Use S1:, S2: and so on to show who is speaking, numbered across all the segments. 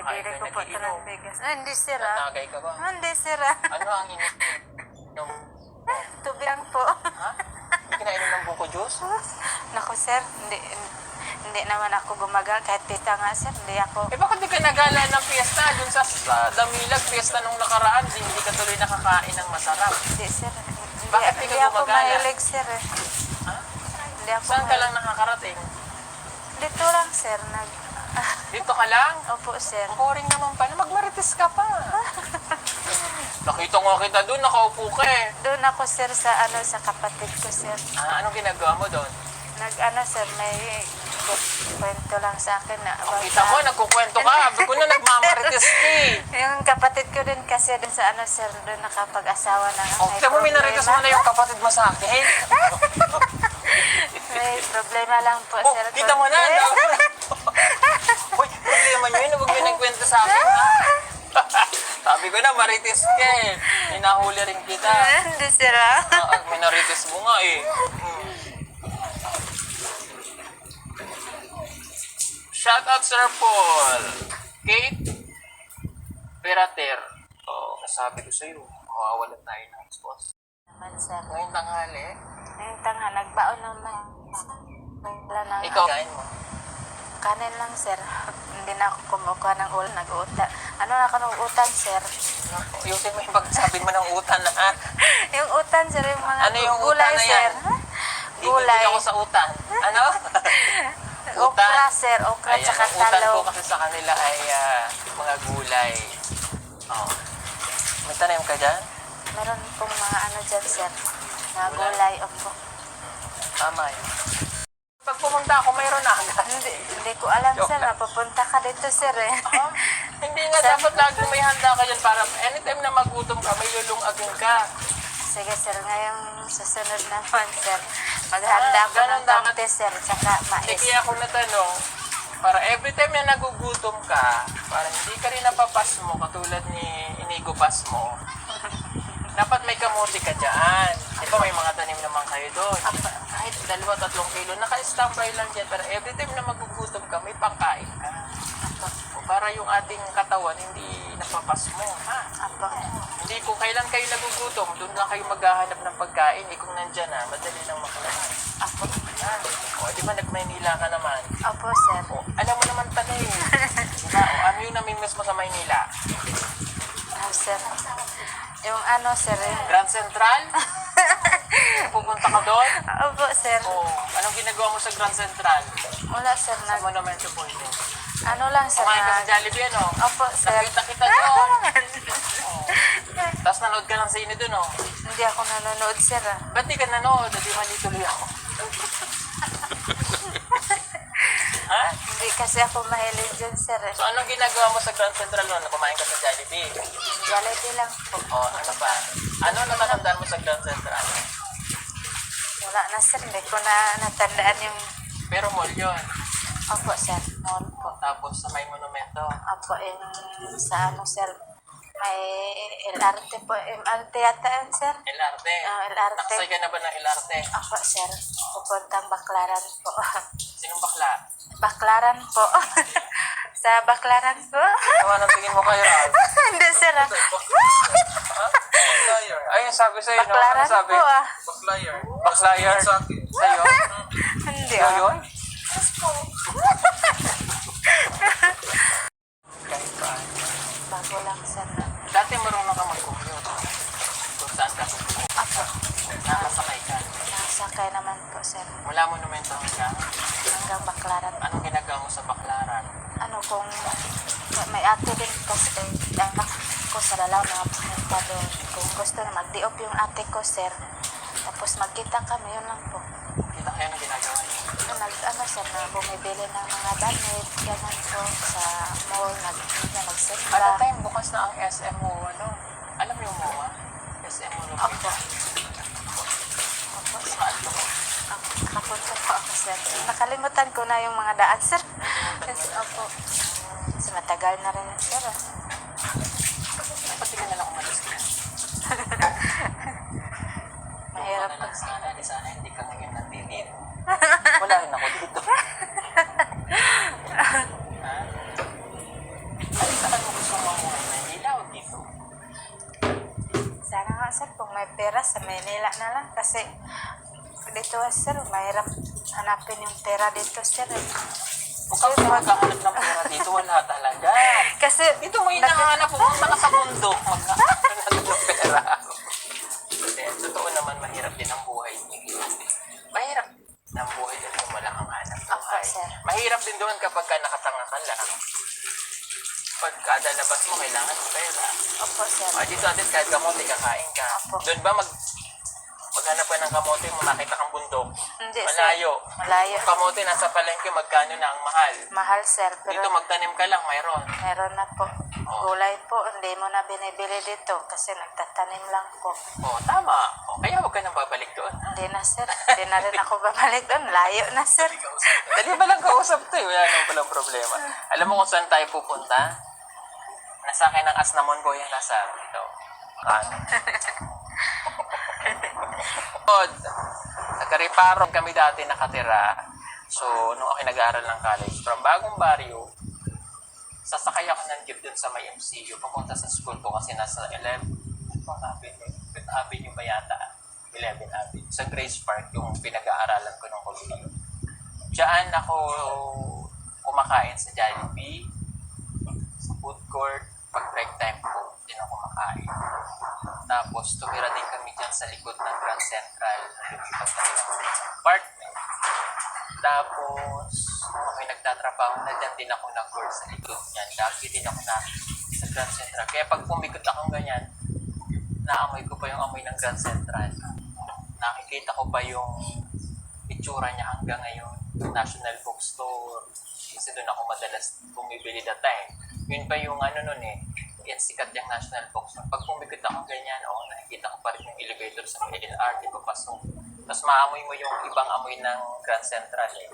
S1: Bibili ko po ito ng bigas. Hindi sir
S2: Natagay ka ba?
S1: Hindi sir
S2: Ano ang ininom?
S1: Tubig lang po.
S2: Ha? Hindi kinainom ng buko juice?
S1: Naku sir, hindi naman ako gumagal kahit tita nga sir, hindi ako.
S2: Eh bakit di ka nagala ng piyesta? Dun sa Damilag, piyesta nung nakaraan, hindi ka tuloy nakakain ng masarap.
S1: Hindi sir.
S2: Bakit di
S1: Hindi
S2: ka
S1: ako
S2: gumagala?
S1: mahilig sir
S2: Ha?
S1: Hindi ako
S2: Saan ka
S1: mahilig.
S2: lang nakakarating?
S1: Dito lang sir,
S2: Dito ka lang?
S1: Opo sir.
S2: Boring naman pala, magmarites ka pa. Nakita nga kita doon, nakaupo ka eh.
S1: Doon ako sir sa kapatid ko sir.
S2: Anong ginagawa mo doon?
S1: Sir, may kwento lang sa akin na about
S2: Kita mo, nagkukwento ka. Sabi ko na nagmamarites ka eh.
S1: yung kapatid ko din kasi doon sa sir, doon nakapag-asawa na
S2: Kita mo, minarites mo na yung kapatid mo sa akin.
S1: May problema lang po
S2: Oh,
S1: sir.
S2: kita mo na. Uy, problema nyo yun. Huwag mo nagkwento sa akin. Ha? Sabi ko na, marites ka eh. Hinahuli rin kita.
S1: Hindi sir
S2: Minarites mo nga eh. Shout out Sir Paul. Kate Perater. Sabi ko sa'yo, mawawalan tayo ng sponsor.
S1: naman sir.
S2: Ngayong tanghali,
S1: Ngayong tanga, nagbaon naman. Wala na.
S2: ikaw kain mo.
S1: Kanin lang sir. Hindi na ako kumukuha ng ulan, nag-uutan. Ano na ako ng utan sir?
S2: Ayusin mo yung pagsabi mo ng utan na ha.
S1: Yung utan sir, yung mga
S2: Ano yung
S1: gulay
S2: utan na
S1: sir.
S2: yan?
S1: Gulay.
S2: Hindi ako sa utan. Ano?
S1: Okra sir, okra
S2: Ayan,
S1: tsaka
S2: ang utan po
S1: talong.
S2: kasi sa kanila ay mga gulay. Oh. May tanim ka dyan?
S1: Meron pong mga dyan sir. Mga gulay, opo.
S2: Tama yun. Pag pumunta ako, mayroon na agad.
S1: Hindi ko alam sir, mapupunta ka dito sir
S2: Hindi nga, dapat lagi may handa ka dyan para anytime na magutom ka, may lulungagin ka.
S1: Sige sir, ngayong susunod naman sir. Maghanda ako
S2: ganun
S1: ng
S2: dapat.
S1: kamte sir, tsaka mais.
S2: Kaya ako natanong, para every time na nagugutom ka, para hindi ka rin napapas mo, katulad ni Inigo Pasmo, dapat may kamote ka dyan. Di ba may mga tanim naman kayo doon? Kahit 2-3 kilo, naka-standby lang dyan. Pero every time na magugutom ka, may pangkain ka. O para yung ating katawan, hindi napapas mo. Ha?
S1: Apo.
S2: Hindi kung kailan kayo nagugutom, doon lang kayo maghahanap ng pagkain. Kung nandyan na, madali nang makalabas.
S1: Apo.
S2: O, di ba nag-Maynila ka naman?
S1: Opo sir.
S2: O, alam mo naman pala eh. Diba? O, ano yung namimiss mo sa Maynila?
S1: Sir. Yung sir.
S2: Grand Central? Pupunta ka doon?
S1: Opo sir.
S2: O, anong ginagawa mo sa Grand Central?
S1: Wala sir,
S2: Sa Monumento Point.
S1: lang sir
S2: Kumain ka sa Jollibee, ano?
S1: Opo sir.
S2: Nakita kita doon. Tapos nanood ka ng sine doon, oh.
S1: Hindi ako nanonood sir
S2: Ba't di ka nanood? Di mali tuloy ako. Ha?
S1: Hindi kasi ako mahilig dyan sir
S2: So, anong ginagawa mo sa Grand Central noon? Kumain ka sa Jollibee?
S1: Jollibee lang po.
S2: O, ano pa? Ano natatandaan mo sa Grand Central?
S1: Wala na sir, hindi ko na natandaan yung
S2: Pero mall yun.
S1: opo sir, mall po.
S2: Tapos sa may monumento.
S1: Opo, yung sa sir, may LRT po, MRT yata yun sir.
S2: LRT.
S1: LRT.
S2: Nakasay ka na ba ng LRT?
S1: Opo sir, pupuntang Baclaran po.
S2: Sinong bakla?
S1: Baclaran po. Sa Baclaran po.
S2: Tawa ng tingin mo kayo, Ralph.
S1: Hindi sir
S2: Baklayer. Ayun, sabi sa'yo, no? Ano
S1: Baclaran
S2: sabi?
S1: po
S2: Baklayer. Baklayer. Sa'yo?
S1: Hindi
S2: Ikaw yun? Kahit paano.
S1: Bago lang sir.
S2: Dati marunong ka mag-commute. Kung saan ka pupunta.
S1: Opo,
S2: Nakasakay ka.
S1: nasakay naman po sir.
S2: Wala monumento hanggang.
S1: Hanggang Baclaran.
S2: Anong ginagawa mo sa Baklaran?
S1: Kung may ate din kasi anak ko sa Lalaw na pumunta doon. Kung gusto na mag-diop yung ate ko sir. Tapos magkita kami, yun lang po.
S2: Kita kayo na ginagawa niyo.
S1: Sir, na bumibili ng mga damit, ganun po, sa mall,
S2: At the
S1: nagsimba.
S2: time, bukas na ang SM mo, ano? Alam mo yung MOA? SM mo
S1: Opo.
S2: location.
S1: Opo, sir.
S2: Saan mo?
S1: Nakapunta po ako, sir. Nakalimutan ko na yung mga daan, sir. Yes, opo. Kasi matagal na rin, sir.
S2: Pati ka na lang umalis ka.
S1: Mahirap
S2: Ano
S1: po.
S2: lang sana, di sana hindi ka ngayon nandito. Wala rin ako dito. Ha? Balik ka
S1: sir, kung may pera sa Manila na lang. Kasi dito sir, mahirap hanapin yung pera dito sir.
S2: Huwag kang maghahanap ng pera dito, wala talaga.
S1: Kasi
S2: Dito mo hinahanap, pumunta ka sa bundok, maghahanap ng pera. Kasi totoo naman, mahirap din ang buhay. Mahirap ang buhay din kung wala kang hanap buhay.
S1: Opo, sir.
S2: Mahirap din doon kapag ka nakatanga ka lang. Pag kada labas mo, kailangan ng pera.
S1: opo sir.
S2: O dito natin, kahit kamote, kakain ka.
S1: Opo.
S2: Doon ba maghanap ka ng kamote, makita kang bundok?
S1: Hindi
S2: Malayo.
S1: sir. Malayo.
S2: Kamote, nasa palengke, magkano na ang mahal?
S1: Mahal sir, pero
S2: Dito magtanim ka lang, mayroon.
S1: meron na po. Gulay po, hindi mo na binibili dito kasi nagtatanim lang po.
S2: Oo, tama. O, kaya huwag ka nang babalik doon.
S1: Hindi na sir. Hindi na rin ako babalik doon. Layo na sir.
S2: Dali ba lang kausap to eh? Wala nang palang problema. Alam mo kung saan tayo pupunta? Nasa akin ang Asnamon Boy ang nasa ito. Nagka-reparong kami dati nakatira. So, nung ako nag-aaral ng college, from Bagong Barrio, sasakay ako ng jeep dun sa may MCU, papunta sa school ko kasi nasa 11 Avenue ba yata? 11 Avenue. Sa Grace Park, yung pinag-aaralan ko ng kolehiyo. Diyan ako kumakain sa Jollibee, sa food court, pag break time ko, din ako kumakain. Tapos, tumira din kami dyan sa likod ng Grand Central, lumipat kami ng apartment. Tapos, nung ako'y nagtatrabaho na dyan din ako nag-work sa likod niyan. Lagi din ako na sa Grand Central. Kaya pag pumikot akong ganyan, naamoy ko pa yung amoy ng Grand Central. Nakikita ko pa yung itsura niya hanggang ngayon. National Bookstore. Kasi doon ako madalas bumibili that time. Yun pa yung ano nun eh. Yan sikat yung National Bookstore. Pag pumikot akong ganyan, nakikita ko pa rin yung elevator sa LRT papasok. Tapos maamoy mo yung ibang amoy ng Grand Central eh.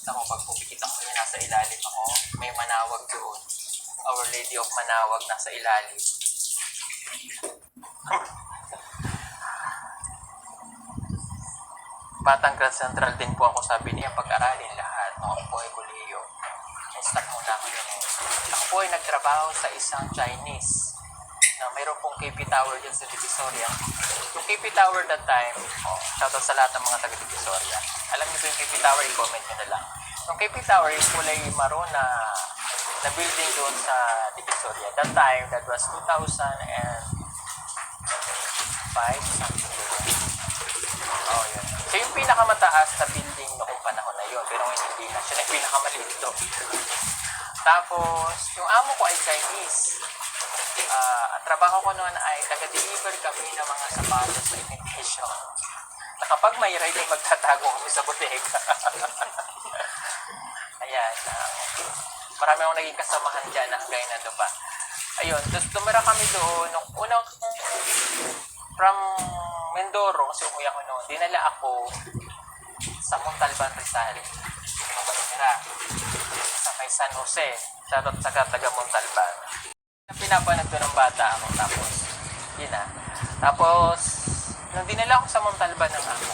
S2: Ako pag pumikit ako yung nasa ilalim ako, may Manawag doon. Our Lady of Manawag nasa ilalim. Batang Grand Central din po ako, sabi niya, pag-aralin lahat. Ako po ay kolehiyo. Start muna ako yun eh. Ako po ay nagtrabaho sa isang Chinese na mayroon pong KP Tower dyan sa Divisoria. Yung KP Tower that time, shoutout sa lahat ng mga taga-Divisoria. Alam niyo po yung KP Tower, i-comment nyo na lang. Yung KP Tower, yung kulay maroon na building doon sa Divisoria. That time, that was 2005, something. Oh, yun. So, yung pinakamataas na building noong panahon na yun, pero ngayon hindi na. Siya na yung pinakamaliit ito. Tapos, yung amo ko ay Chinese. Ang trabaho ko noon ay taga-deliver kami ng mga sapatos sa imitation. Na kapag may ride, ay magtatago kami sa bodega. Ayan. Marami akong naging kasamahan dyan na hanggang nando pa. Ayun. Tapos tumira kami doon. Nung unang from Mindoro, kasi umuwi ako noon, dinala ako sa Montalban, Rizal. Ano ba tumira? Sa may San Jose. Sa taga Montalban. Pinapanag doon ng bata ako. Tapos, yun na. Tapos, nung dinala ako sa Montalban ng ako,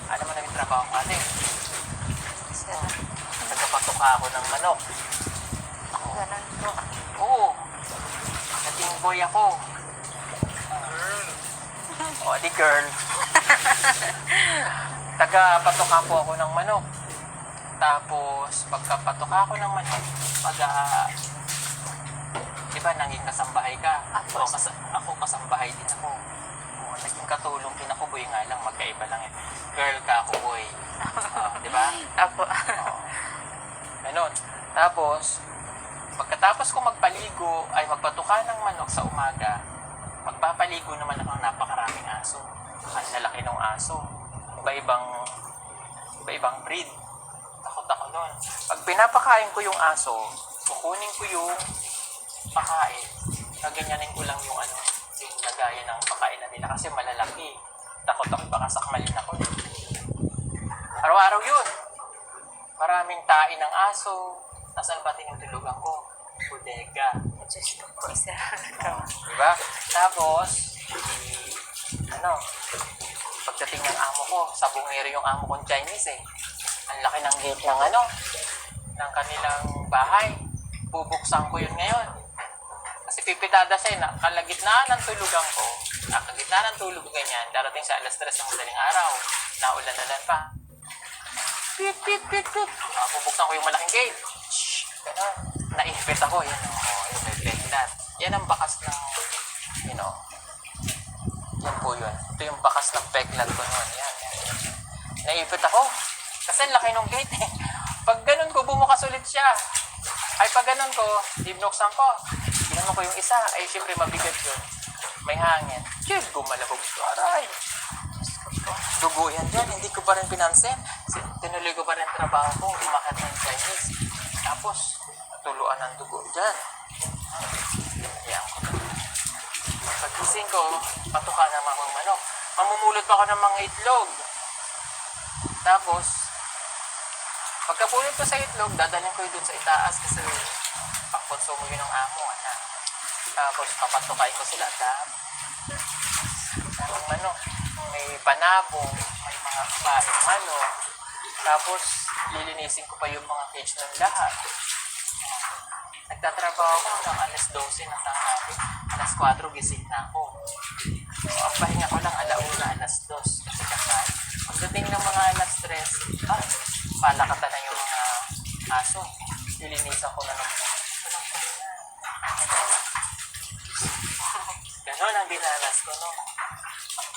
S2: ano mo naging trabaho ko ate?
S1: Sir,
S2: Nagkapatuka ako ng manok.
S1: ganun po.
S2: Oo. Nating boy ako. O, di girl. Taga-patuka po ako ng manok. Tapos, pagkapatuka ako ng manok, di ba naging kasambahay ka?
S1: Apo.
S2: Ako kasambahay din ako. O, naging katulong din ako, boy nga lang, magkaiba lang eh. Girl ka ako, boy. Di ba?
S1: Apo.
S2: Ganon. Tapos, pagkatapos ko magpaligo, ay magpatuka ng manok sa umaga, magpapaligo naman ako ng napakaraming aso. Ang lalaki ng aso. Iba-ibang breed. Takot ako doon. Pag pinapakain ko yung aso, kukunin ko yung pakain. Gaganyanin ko lang yung yung lagaya ng pakain na nila kasi malalaki. Takot ako, baka sakmalin ako. Araw-araw yun. Maraming tain ng aso. Nasaan ba tinutulugan ko? Bodega.
S1: Diyos ko po, sir.
S2: Diba? Tapos, pagdating ng amo ko, sabungero yung amo kong Chinese eh. Ang laki ng gate ng kanilang bahay. Bubuksan ko yun ngayon. Kasi Kasi pipitada siya, kalagitnaan ng tulugan ko. Kalagitnaan ng tulog ko ganyan. Darating sa alas 3 ng madaling araw. Naulan-ulan pa. Pit, pit, pit, pit. Pupuksan ko yung malaking gate. Shhh! Ganun. Naipit ako. Yan yung may peglat. Yan ang bakas ng, yan po yun. Ito yung bakas ng peglat ko noon. Yan. Naipit ako. Kasi ang laki ng gate eh. Pag ganun ko, bumukas ulit siya. Ay, pag ganun ko, binuksan ko. Ginano ko yung isa. Ay, syempre, mabigat yun. May hangin. Yun, gumalabog ito. Aray! Dugo yan dyan. Hindi ko pa rin pinansin. Tinuloy ko pa rin trabaho ko. Umakat ng Chinese. Tapos, natuluan ng dugo dyan. Yan ko. Pagkising ko, patuka naman ng manok. Mamumulot pa ako ng mga itlog. Tapos, pagkapulot ko sa itlog, dadalhin ko yun dun sa itaas kasi pangkonsumo yun ng amo. Tapos, papatukay ko sila. Tapos, may panabong, may mga baing manok. Tapos, lilinisin ko pa yung mga cage ng lahat. Nagtatrabaho ako hanggang alas 12 ng tanghali. Alas 4 gising na ako. So, ang pahinga ko lang alas 2 kasi kakain. Pagdating ng mga alas 3, palakatan na yung mga aso. Lilinisan ko na ng ganon ang dinalas ko, no?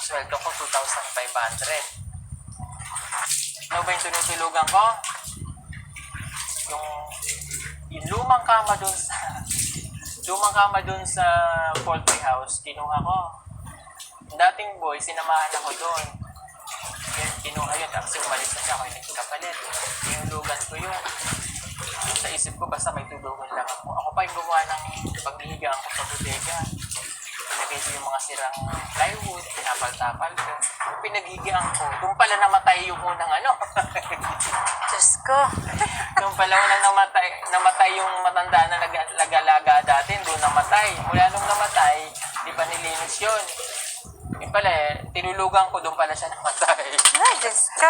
S2: Sweldo ko 2,500. Ano ba yung tinutulugan ko? Yung lumang kama dun sa poultry house, kinuha ko. Dating boy, sinamahan ako doon. Kinuha yun, tapos umalis na siya ako, hindi kapalit. Tinulugan ko yun. Sa isip ko, basta may tulugan lang ako. Ako pa yung gumawa ng paghihigaan ko sa bodega. Pinagay ko yung mga sirang plywood, pinapal-tapal ko. Pinaghihigaan ko. Doon pala namatay yung unang
S1: Diyos ko.
S2: Doon pala unang namatay yung matanda na nag-alaga dati. Doon namatay. Mula nung namatay, di ba nilinis yun? Yung pala tinulugan ko, doon pala siya namatay.
S1: Ay, Diyos ko.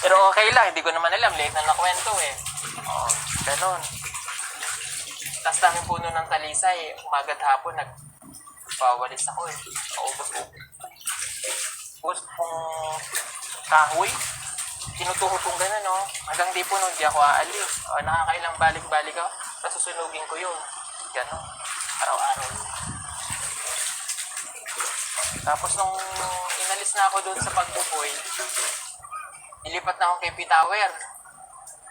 S2: Pero okay lang, hindi ko naman alam. Late na nakwento eh. Oo, ganun. Tapos daming puno ng talisay. Umaga't hapon, nagpawalis ako eh. Maubos ko. Tapos kung kahoy, tinutuhod kong gano'n, no? Hanggang di po, no, di ako aalis. Nakakailang balik-balik ako. Tapos susunugin ko yun. Gano'n. Araw-araw. Tapos nung inalis na ako doon sa pagpupoy, nilipat na akong kay P-Tower.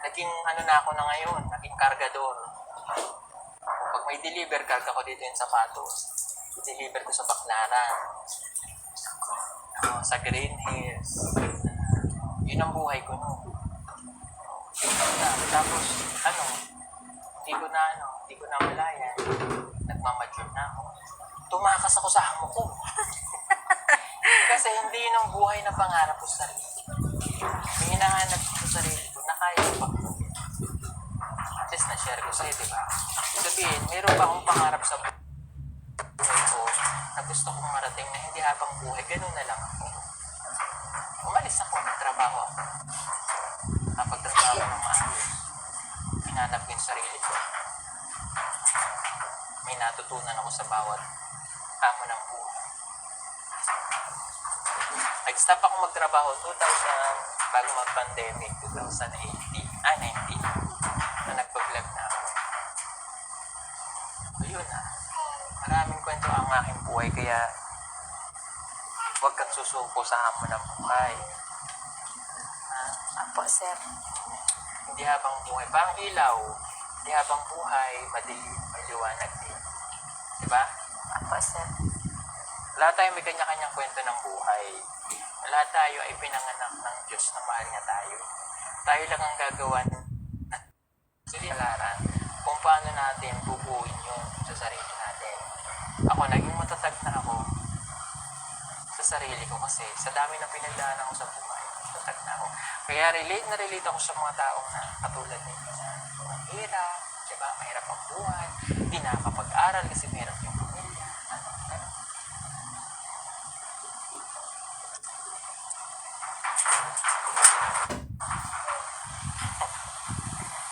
S2: Naging na ako na ngayon, naging kargador. Pag may deliver, karga ko dito yung sapatos. I-deliver ko sa Baclaran. Sa Green Hills. Yun ang buhay ko no. Tapos, hindi ko na malayan. Nagmamature na ako. Tumakas ako sa amo ko. Kasi hindi yun ang buhay na pangarap ko sa sarili. May hinahanap ko sa sarili ko na kaya ko pa. At least na-share ko sa'yo, di ba? Sabihin, meron pa akong pangarap sa buhay ko na gusto kong marating na hindi habang buhay, ganun na lang ako. Umalis ako, nagtrabaho ako. Napagtrabaho ng maayos. Hinanap ko yung sarili ko. May natutunan ako sa bawat amo ng buhay. Nag-stop ako magtrabaho 2000 bago mag-pandemic, 2019 na nagpa-vlog na ako. Ayun maraming kwento ang aking buhay kaya huwag kang susuko sa amo ng buhay.
S1: Apo, sir.
S2: Hindi habang buhay, parang ilaw. Hindi habang buhay, madilim, may liwanag din. Diba?
S1: Apo, sir.
S2: Lahat tayo may kanya-kanyang kwento ng buhay. Lahat tayo ay pinanganak ng Diyos na mahal niya tayo. Tayo lang ang gagawa ng silalaran kung paano natin bubuuin yun sa sarili natin. Ako, naging matatag na ako sa sarili ko kasi sa dami ng pinagdaanan ko sa buhay, matatag na ako. Kaya relate ako sa mga taong na katulad nito na ang hirap, diba? Mahirap ang buhay, hindi nakakapag-aral kasi mahirap yung pamilya.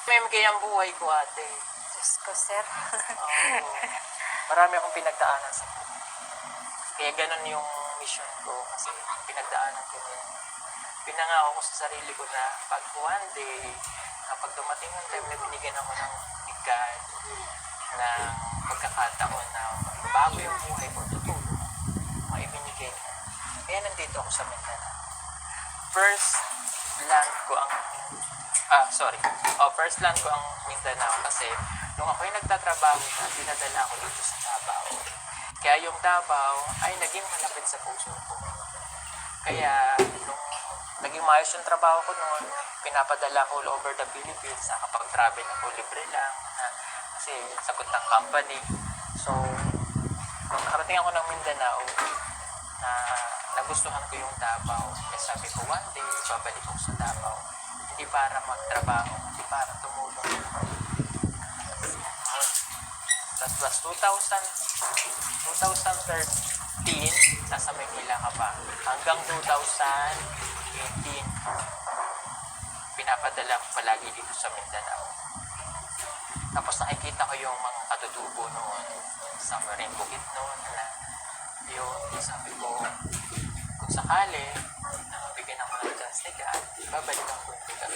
S2: May kaya ang buhay ko, ate.
S1: Diyos ko, sir.
S2: Oo. Marami akong pinagdaanan sa buhay. Kaya ganun yung mission ko kasi pinagdaanan ko yun. Pinangako ko sa sarili ko na pag one day, kapag dumating yung time na binigyan ako ng God na pagkakataon na bago yung buhay ko, tutulong, maibinigay niya. Kaya nandito ako sa Mindanao. First land ko ang Mindanao kasi nung ako'y nagtatrabaho na, pinadala ako dito sa Davao. Kaya yung Davao ay naging malapit sa puso ko. Kaya nung naging maayos yung trabaho ko noon, pinapadala ko all over the Philippines, nakapag-travel ako libre lang kasi sagot ng company. So, nung nakarating ako ng Mindanao, na nagustuhan ko yung Davao. Kaya sabi ko, one day, babalik ako sa Davao. Hindi para magtrabaho, hindi para tumulong. That was 2013, nasa Maynila ka pa. Hanggang 2018, pinapadala ko palagi dito sa Mindanao. Tapos nakikita ko yung mga katutubo noon sa Maring Bukit noon na yun, sabi ko, kung sakali, bigyan ako ng chance ni God, babalikan ko yung bigat.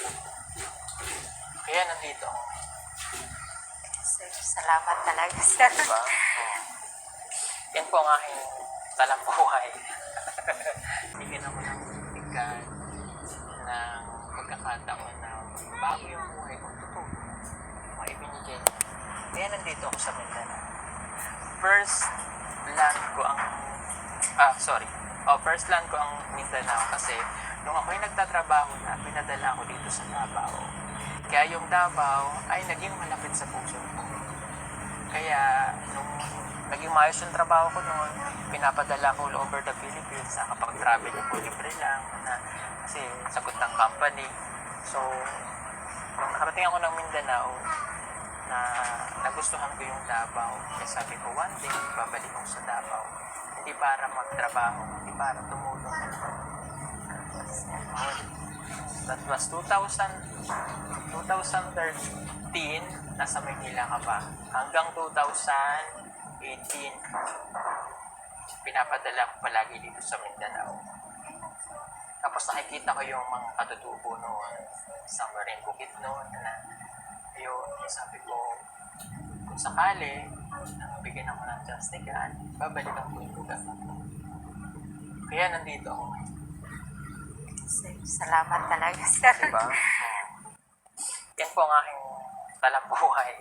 S2: Kaya nandito ako.
S1: Sir, salamat talaga, sir.
S2: Diba? Yan po ang aking talambuhay. Bigyan ako ng bigat ng pagkakataon na bago yung buhay ko, totoo, maibinigay. Kaya nandito ako sa Mindanao. First land ko ang Mindanao kasi nung ako'y nagtatrabaho na, pinadala ako dito sa Davao. Kaya yung Davao ay naging malapit sa puso ko. Kaya nung naging maayos yung trabaho ko noon, pinapadala ko all over the Philippines, nakapag-travel ako libre lang kasi sagot ng company. So, nung nakarating ako ng Mindanao, na nagustuhan ko yung Davao. Kaya sabi ko, one day, babalik ako sa Davao. Hindi para magtrabaho, hindi para tumulong. That was 2013, nasa Maynila ka pa. Hanggang 2018, pinapadala ko palagi dito sa Mindanao. Tapos nakikita ko yung mga katutubo noon sa Maring Bukit noon na yun, sabi ko, kung sakali, bigyan ako ng chance ni God, babalikan ko yung lugar na ito. Kaya nandito ako.
S1: Sir, salamat talaga, sir.
S2: Diba? Yan po ang aking talambuhay.